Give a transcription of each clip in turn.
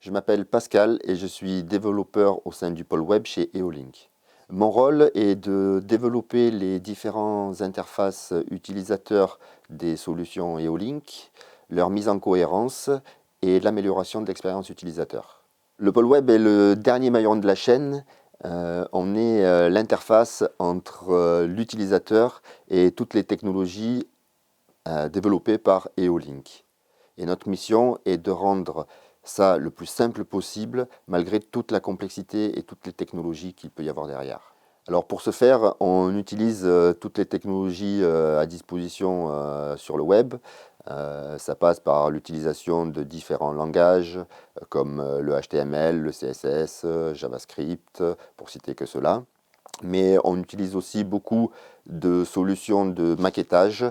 Je m'appelle Pascal et je suis développeur au sein du pôle web chez Eolink. Mon rôle est de développer les différentes interfaces utilisateurs des solutions Eolink, leur mise en cohérence et l'amélioration de l'expérience utilisateur. Le pôle web est le dernier maillon de la chaîne. On est l'interface entre l'utilisateur et toutes les technologies développées par Eolink. Et notre mission est de rendre ça le plus simple possible, malgré toute la complexité et toutes les technologies qu'il peut y avoir derrière. Alors pour ce faire, on utilise toutes les technologies à disposition sur le web. Ça passe par l'utilisation de différents langages comme le HTML, le CSS, JavaScript, pour citer que cela. Mais on utilise aussi beaucoup de solutions de maquettage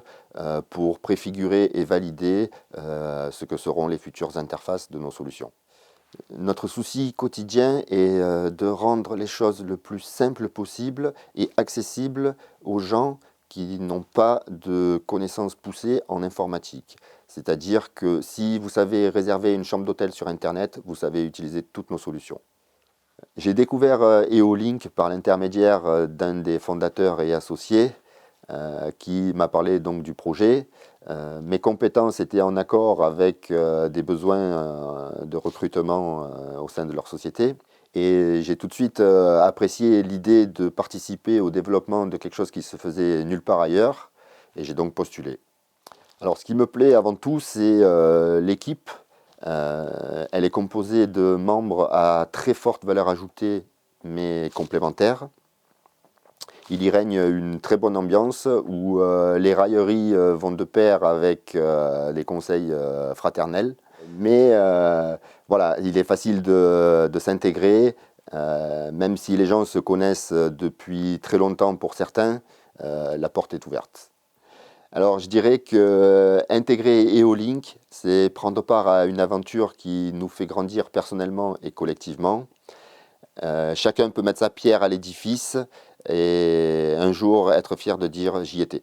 pour préfigurer et valider ce que seront les futures interfaces de nos solutions. Notre souci quotidien est de rendre les choses le plus simples possible et accessibles aux gens qui n'ont pas de connaissances poussées en informatique. C'est-à-dire que si vous savez réserver une chambre d'hôtel sur Internet, vous savez utiliser toutes nos solutions. J'ai découvert Eolink par l'intermédiaire d'un des fondateurs et associés qui m'a parlé donc du projet. Mes compétences étaient en accord avec des besoins de recrutement au sein de leur société. Et j'ai tout de suite apprécié l'idée de participer au développement de quelque chose qui se faisait nulle part ailleurs. Et j'ai donc postulé. Alors ce qui me plaît avant tout, c'est l'équipe. Elle est composée de membres à très forte valeur ajoutée, mais complémentaires. Il y règne une très bonne ambiance où les railleries vont de pair avec les conseils fraternels. Mais voilà, il est facile de s'intégrer, même si les gens se connaissent depuis très longtemps pour certains, la porte est ouverte. Alors je dirais que intégrer Eolink, c'est prendre part à une aventure qui nous fait grandir personnellement et collectivement. Chacun peut mettre sa pierre à l'édifice et un jour être fier de dire j'y étais.